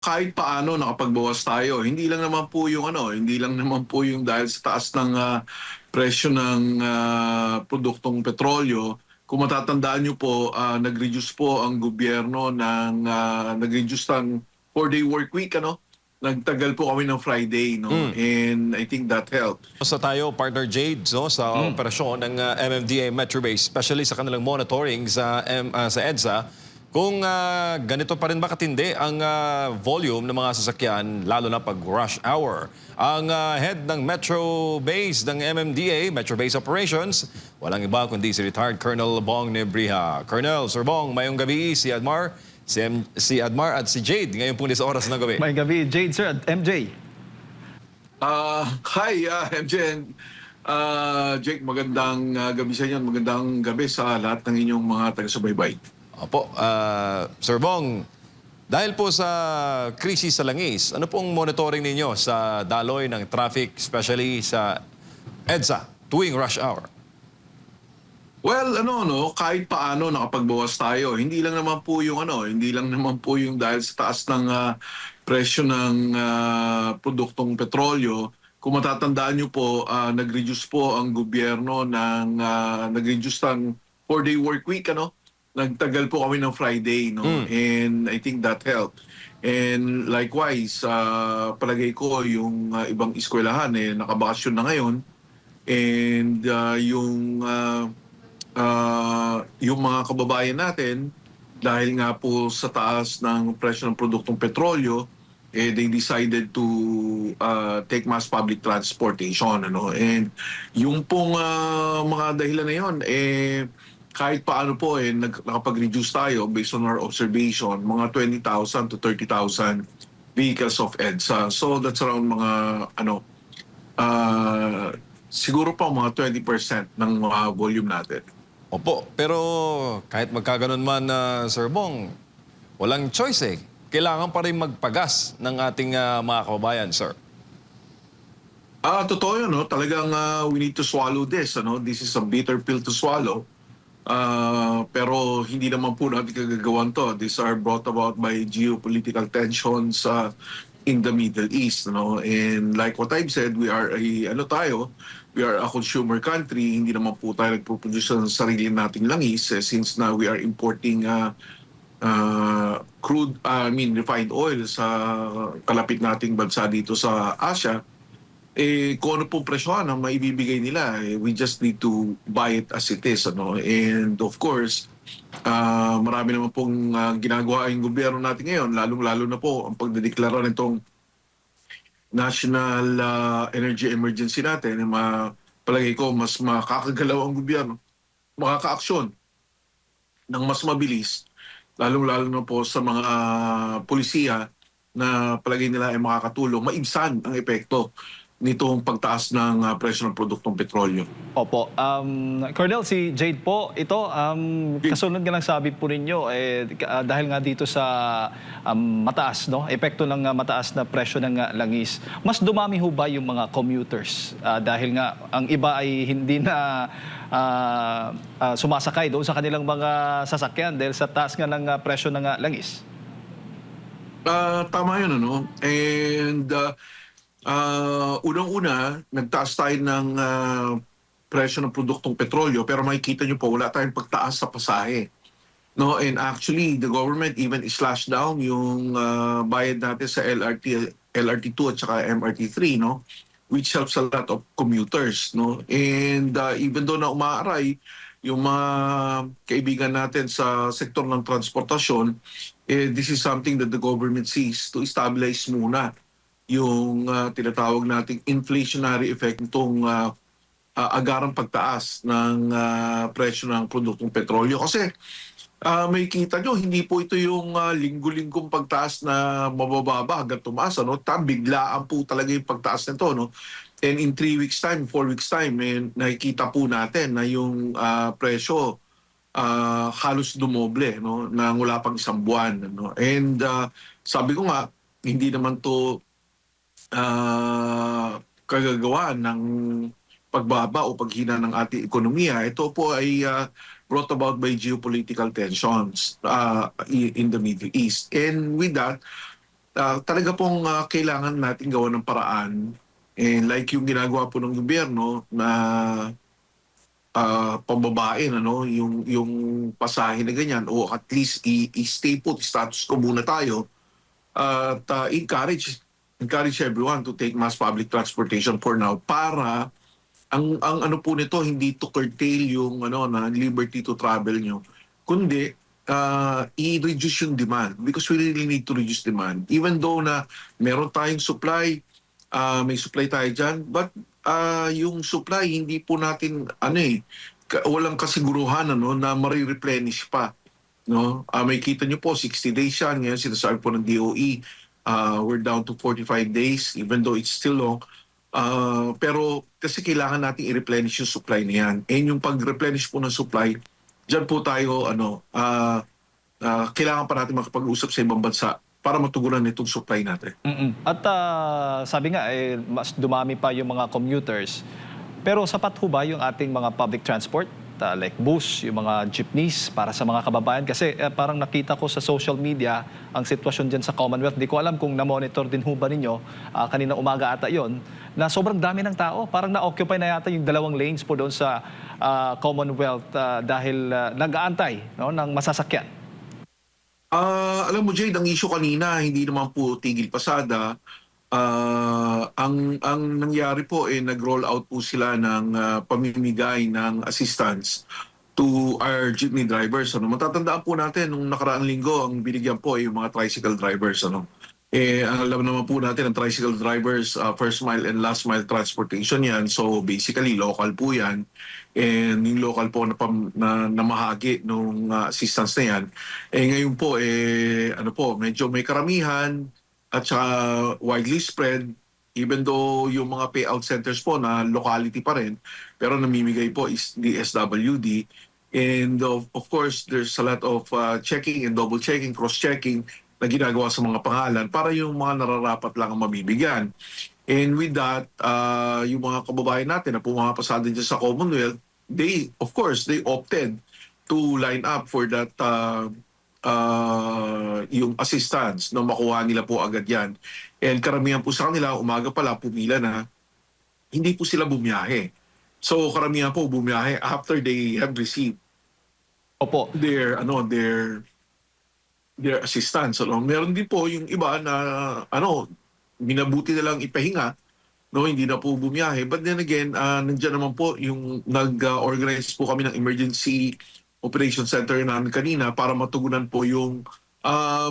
Kahit paano nakapagbawas tayo. Hindi lang naman po yung hindi lang naman po yung dahil sa taas ng presyo ng produktong petrolyo. Kung matatandaan niyo po, nag-reduce po ang gobyerno nag-reduce ng 4-day work week, Nagtagal po kami ng Friday, no? Hmm. And I think that helped. Sa tayo, partner Jade, no, sa operasyon ng MMDA Metro Base, especially sa kanilang monitoring sa EDSA, kung ganito pa rin ba katindi ang volume ng mga sasakyan, lalo na pag rush hour. Ang head ng Metro Base ng MMDA, Metro Base Operations, walang iba kundi si retired Colonel Bong Nebriha. Colonel, Sir Bong, mayong gabi, si Admar at si Jade, ngayon po sa oras ng gabi. May gabi, Jade, sir, at MJ. Hi, MJ. Jake, magandang gabi sa inyo. Magandang gabi sa lahat ng inyong mga taga-subaybay. Opo, Sir Bong, dahil po sa krisis sa langis, ano pong monitoring ninyo sa daloy ng traffic, especially sa EDSA, tuwing rush hour? Well, kahit paano nakapagbawas tayo. Hindi lang naman po yung dahil sa taas ng presyo ng produktong petrolyo. Kung matatandaan niyo po, nag-reduce po ang gobyerno nag-reduce ng 4-day work week, Nagtagal po kami ng Friday, no? And I think that helped. And likewise, palagay ko yung ibang eskwelahan nakabakasyon na ngayon. And yung mga kababayan natin, dahil nga po sa taas ng presyo ng produktong petrolyo, they decided to take mass public transportation, And yung pong mga dahilan na yun, kahit paano po nakapag-reduce tayo based on our observation, mga 20,000 to 30,000 vehicles of EDSA. So that's around mga siguro pa mga 20% ng mga volume natin. Opo, pero kahit magkaganon man, Sir Bong, walang choice eh. Kailangan pa rin magpagas ng ating mga kababayan, sir. Totoo yun, no? Talagang we need to swallow this, This is a bitter pill to swallow. Pero hindi naman po natin kagagawan to. These are brought about by geopolitical tensions in the Middle East, And like what I've said, we are a consumer country. Hindi naman po tayo nagpo-produce ng sarili nating langis since now we are importing refined oil sa kalapit nating bansa dito sa Asia. Kung ano pong presyohan ang maibibigay nila, we just need to buy it as it is, And of course, marami naman pong ginagawa yung gobyerno natin ngayon, lalong-lalo na po ang pagdedeklara nitong national energy emergency natin. Palagay ko, mas makakagalaw ang gobyerno, makaka-aksyon ng mas mabilis, lalong-lalo na po sa mga pulisiya na palagay nila ay makakatulong, maibsan ang epekto nitong pagtaas ng presyo ng produktong petrolyo. Opo. Colonel, si Jade po, ito, kasunod nga ng sabi po ninyo, dahil nga dito sa mataas, epekto ng mataas na presyo ng langis, mas dumami ho ba yung mga commuters? Dahil nga, ang iba ay hindi na sumasakay doon sa kanilang mga sasakyan dahil sa taas nga ng presyo ng langis. Tama yun, And unang-una, nagtaas tayo ng presyo ng produktong petrolyo, pero makikita nyo po, wala tayong pagtaas sa pasahe. And actually, the government even slashed down yung bayad natin sa LRT2 at saka MRT3, which helps a lot of commuters. And even though na umaaray, yung mga kaibigan natin sa sektor ng transportasyon, this is something that the government sees to stabilize muna yung tinatawag nating inflationary effect nitong agarang pagtaas ng presyo ng produktong petrolyo. Kasi may kita nyo, hindi po ito yung linggo-linggong pagtaas na mabababa hanggang tumaas. Biglaan po talaga yung pagtaas nito. And in 3 weeks time, 4 weeks time, nakikita po natin na yung presyo halos dumoble, na wala pang isang buwan. And sabi ko nga, hindi naman to kagagawa ng pagbaba o paghina ng ating ekonomiya. Ito po ay brought about by geopolitical tensions in the Middle East. And with that, talaga pong kailangan natin gawa ng paraan. And like yung ginagawa po ng gobyerno na pambabain, ano, yung pasahe na ganyan, o at least i-stay put, status quo muna tayo, at encourage everyone to take mass public transportation for now para ang ano po nito hindi to curtail yung ano na liberty to travel nyo, kundi i-reduce yung demand because we really need to reduce demand even though na meron tayong supply, may supply tayo dyan, but yung supply hindi po natin ano walang kasiguruhan ano na marireplenish pa, no? May kita nyo po 60 days yan, ngayon sinasabi po ng DOE, we're down to 45 days even though it's still long. Pero kasi kailangan nating i-replenish yung supply na yan. And yung pag-replenish po ng supply, dyan po tayo, kailangan pa natin makapag-usap sa ibang bansa para matugunan itong supply natin. At sabi nga, mas dumami pa yung mga commuters. Pero sapat ho ba yung ating mga public transport? Like bus, yung mga jeepneys para sa mga kababayan? Kasi parang nakita ko sa social media ang sitwasyon dyan sa Commonwealth. Di ko alam kung na-monitor din ho ba ninyo, kaninang umaga ata yon, na sobrang dami ng tao. Parang na-occupy na yata yung 2 lanes po doon sa Commonwealth dahil nag-aantay, no, ng masasakyan. Alam mo Jade, ang issue kanina, hindi naman po tigil pasada. Ang nangyari po nag-roll out po sila ng pamimigay ng assistance to our jeepney drivers. Ano, matatandaan po natin nung nakaraang linggo ang binigyan po yung mga tricycle drivers. Ano, alam naman po natin ang tricycle drivers, first mile and last mile transportation yan. So basically local po yan. And yung local po na namahagi nung assistance na yan. Ngayon po ano po, medyo may karamihan at saka widely spread, even though yung mga payout centers po na locality pa rin, pero namimigay po is DSWD. And of course, there's a lot of checking and double checking, cross-checking na ginagawa sa mga pangalan para yung mga nararapat lang ang mabibigyan. And with that, yung mga kababayan natin na pumapasada dyan sa Commonwealth, of course, they opted to line up for that yung assistance na makuha nila po agad yan. And karamihan po sa kanila, umaga pala, pumila na, hindi po sila bumiyahe. So karamihan po bumiyahe after they have received Opo. their assistance. Ano? Meron din po yung iba na minabuti na lang ipahinga, no, hindi na po bumiyahe. But then again, nandiyan naman po yung nag-organize po kami ng emergency operation center namin kanina para matugunan po yung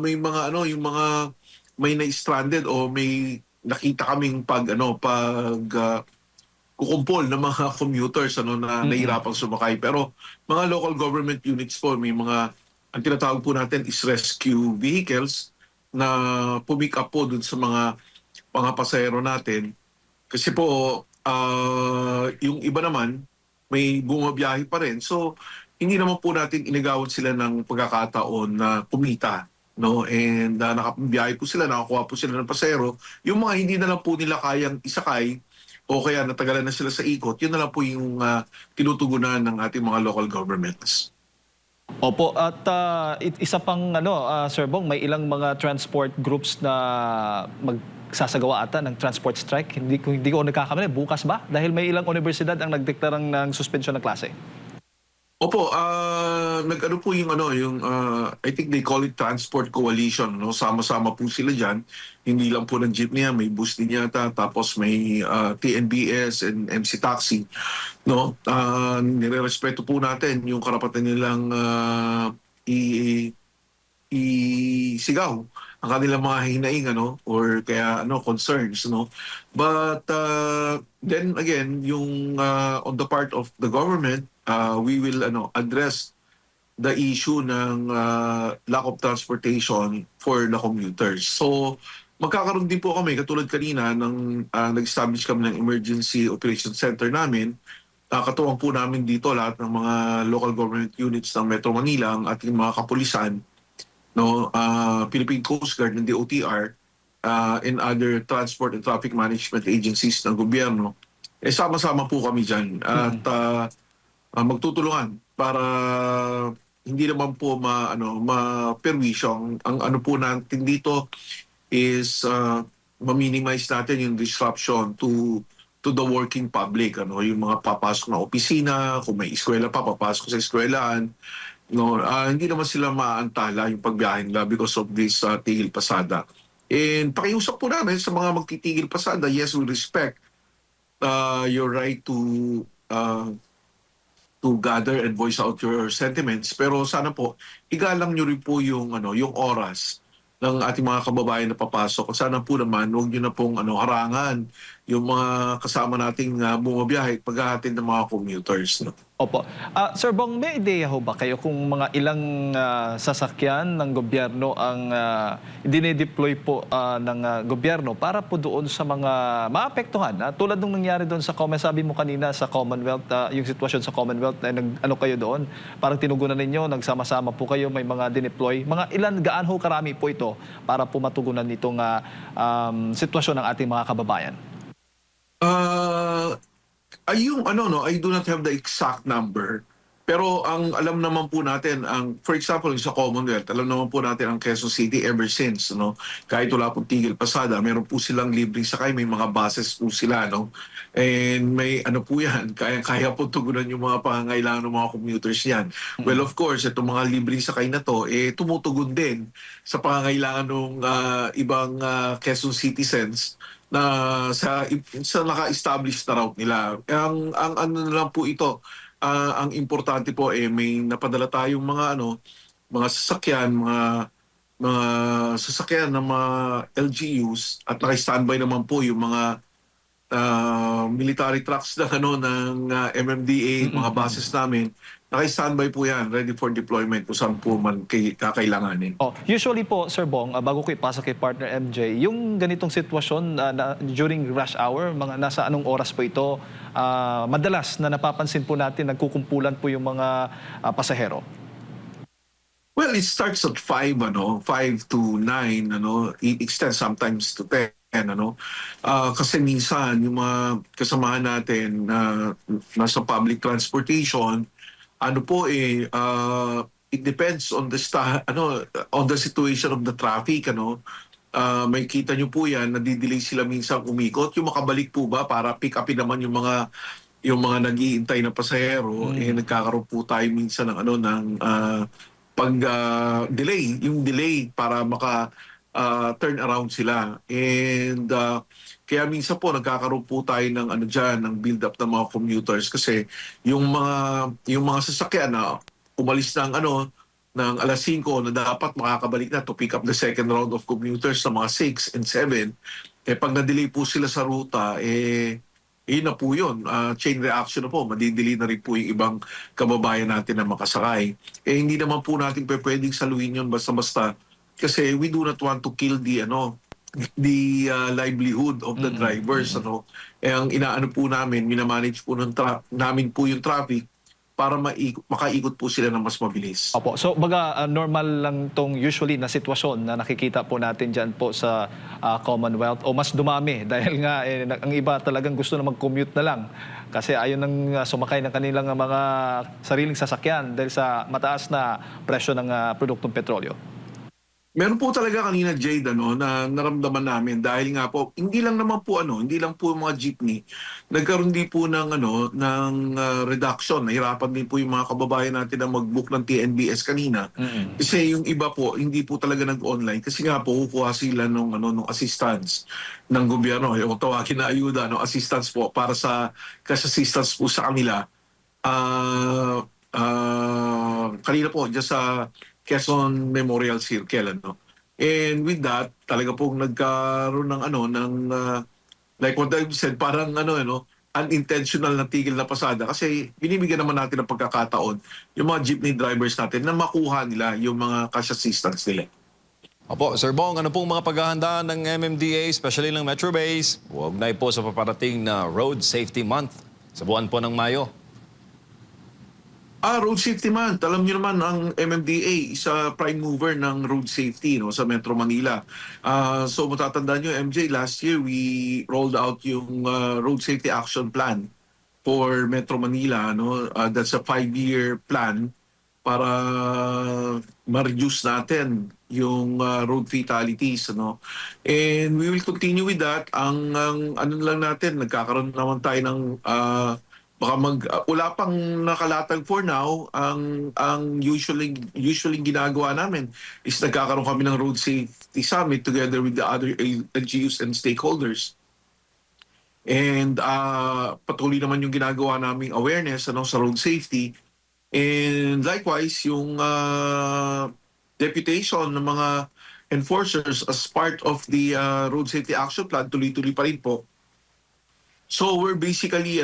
may mga yung mga may na-stranded o may nakita kaming kukumpol ng mga commuters na nahihirapang sumakay. Pero mga local government units po, may mga ang tinatawag po natin is rescue vehicles na pumick up po dun sa mga pasahero natin. Kasi po, yung iba naman, may bumabiyahe pa rin. So, hindi naman po natin inagawan sila ng pagkakataon na kumita. No? And nakabiyahe po sila, nakakuha po sila ng pasahero. Yung mga hindi na lang po nila kayang isakay o kaya natagalan na sila sa ikot, yun na lang po yung tinutugunan ng ating mga local governments. Opo, at isa pang Sir Bong, may ilang mga transport groups na magsasagawa ata ng transport strike. Hindi ko nagkakamali, bukas ba? Dahil may ilang universidad ang nagdeklarang ng suspensyon ng klase. Opo, nag-ano po yung I think they call it Transport Coalition, no? Sama-sama po sila diyan. Hindi lang po ng jeepney, may bus din yata, tapos may TNBS and MC Taxi, no? Nirerespeto po natin yung karapatan nilang isigaw ang kanilang mga hinaing or kaya concerns, no. But then again, yung on the part of the government, we will address the issue ng lack of transportation for the commuters. So magkakaroon din po kami katulad kanina ng nag-establish kami ng emergency operation center namin. Katuwang po namin dito lahat ng mga local government units ng Metro Manila, ang ating mga kapulisan, no, Philippine Coast Guard ng DOTR, and other transport and traffic management agencies ng gobyerno. Sama-sama po kami dyan at magtutulungan para hindi naman po maperwisyo ang po natin dito is ma-minimize natin yung disruption to the working public, ano, yung mga papasok na opisina, kung may eskwela pa, papasok sa eskwelahan, no, hindi naman sila maaantala yung pagbiyahe nila because of this tigil pasada. And pakiusap po namin sa mga magtitigil pasada, yes, we respect your right to gather and voice out your sentiments, pero sana po igalang nyo rin po yung yung oras ng ating mga kababayan na papasok. Sana po naman huwag nyo na pong harangan yung mga kasama nating bumabiyahe paghahatid ng mga commuters, no? Opo. Sir Bong, may ideya ho ba kayo kung mga ilang sasakyan ng gobyerno ang dinedeploy po ng gobyerno para po doon sa mga maapektuhan? Tulad nung nangyari doon sa sabi mo kanina sa Commonwealth, yung sitwasyon sa Commonwealth, ano kayo doon? Parang tinugunan ninyo, nagsama-sama po kayo, may mga dineploy. Mga ilan, gaano karami po ito para po matugunan itong sitwasyon ng ating mga kababayan? Yung I do not have the exact number. Pero ang alam naman po natin, for example, sa Commonwealth, alam naman po natin ang Quezon City ever since, no? Kahit wala pong tigil pasada, meron po silang libreng sakay, may mga buses po sila, no? And may po yan, kaya po tugunan yung mga pangangailangan ng mga commuters yan. Well, of course, itong mga libreng sakay na to, tumutugon din sa pangangailangan ng ibang Quezon citizens na sa naka-establish na route nila. Ang ano na lang po ito, ang importante po may napadala tayong mga sasakyan, mga sasakyan ng mga LGUs at naka-standby naman po yung mga military trucks na ng MMDA, mga buses namin. Naka-standby po yan, ready for deployment kung saan po man kakailanganin. Usually po, Sir Bong, bago ko ipasa kay partner MJ, yung ganitong sitwasyon during rush hour, mga nasa anong oras po ito, madalas na napapansin po natin, nagkukumpulan po yung mga pasahero? Well, it starts at 5 to 9, it extends sometimes to 10, kasi minsan yung mga kasamahan natin na nasa public transportation, it depends on on the situation of the traffic, may kita nyo po yan, nadidelay sila minsan umikot. Yung makabalik po ba para pick upin naman yung mga nag-iintay na pasahero, nagkakaroon po tayo minsan ng delay, yung delay para turn around sila. And kaya minsan po nagkakaroon po tayo ng ng build up ng mga commuters kasi yung mga sasakyan na umalis ng ng alas 5 na dapat makakabalik na to pick up the second round of commuters sa mga 6 and 7, pag na-delay po sila sa ruta, yun na po yun. Chain reaction na po. Madidelay na rin po yung ibang kababayan natin na makasakay. Hindi naman po natin pwedeng saluhin yun basta-basta kasi we do not want to kill the livelihood of the drivers. Ang inaano po namin, minamanage po namin po yung traffic para makaikot po sila ng mas mabilis. Opo. So, baga, normal lang tong usually na sitwasyon na nakikita po natin dyan po sa Commonwealth o mas dumami dahil nga ang iba talagang gusto na mag-commute na lang kasi ayaw nang sumakay ng kanilang mga sariling sasakyan dahil sa mataas na presyo ng produktong petrolyo. Meron po talaga kanina, Jade, na naramdaman namin dahil nga po hindi lang po yung mga jeepney nagkaroon din po ng reduction. Nahirapan din po yung mga kababayan natin na mag-book ng TNBS kanina. Kasi yung iba po hindi po talaga nag-online kasi nga po kukuha sila nung assistance ng gobyerno, yung tawagin na ayuda, assistance po para sa cash assistance po sa kanila. Kanina po dyan sa Quezon Memorial Circle, And with that, talaga pong nagkaroon ng like what I've said, parang unintentional na tigil na pasada kasi binibigyan naman natin ng pagkakataon yung mga jeepney drivers natin na makuha nila yung mga cash assistance nila. Opo, Sir Bong, ano pong mga paghahanda ng MMDA, especially ng Metro Base? Huwag na po sa paparating na Road Safety Month sa buwan po ng Mayo. Road Safety Month. Alam niyo naman, ang MMDA isa prime mover ng road safety sa Metro Manila. So matatandaan niyo, MJ, last year we rolled out yung Road Safety Action Plan for Metro Manila. That's a 5-year plan para ma-reduce natin yung road fatalities, ano. And we will continue with that. Ang ano lang natin, nagkakaroon naman tayo ng baka wala pang nakalatag for now. Ang usually ginagawa namin is nagkakaroon kami ng road safety summit together with the other LGUs and stakeholders. And patuloy naman yung ginagawa naming awareness ano sa road safety. And likewise, yung deputation ng mga enforcers as part of the road safety action plan, tuloy-tuloy pa rin po. So we're basically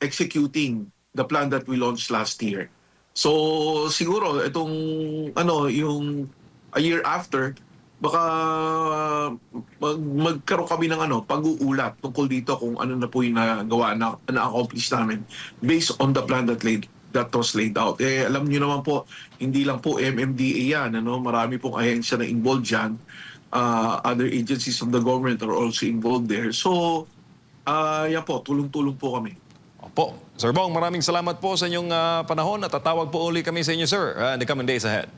executing the plan that we launched last year. So siguro itong yung a year after, baka magkaroon kami ng pag-uulat tungkol dito kung ano na po yung nagawa na-accomplish namin based on the plan that was laid out. Alam niyo naman po, hindi lang po MMDA yan, marami pong ahensya na involved dyan. Other agencies of the government are also involved there. So, yan po, tulong-tulong po kami. Opo. Sir Bong, maraming salamat po sa inyong panahon at tatawag po uli kami sa inyo, sir, in the coming days ahead.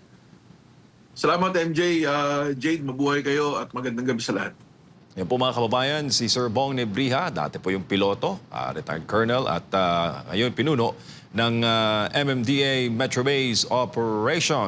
Salamat, MJ. Jade, mabuhay kayo at magandang gabi sa lahat. Yan po mga kababayan, si Sir Bong Nebrija, dati po yung piloto, retired colonel at ngayon pinuno ng MMDA Metro Base Operations.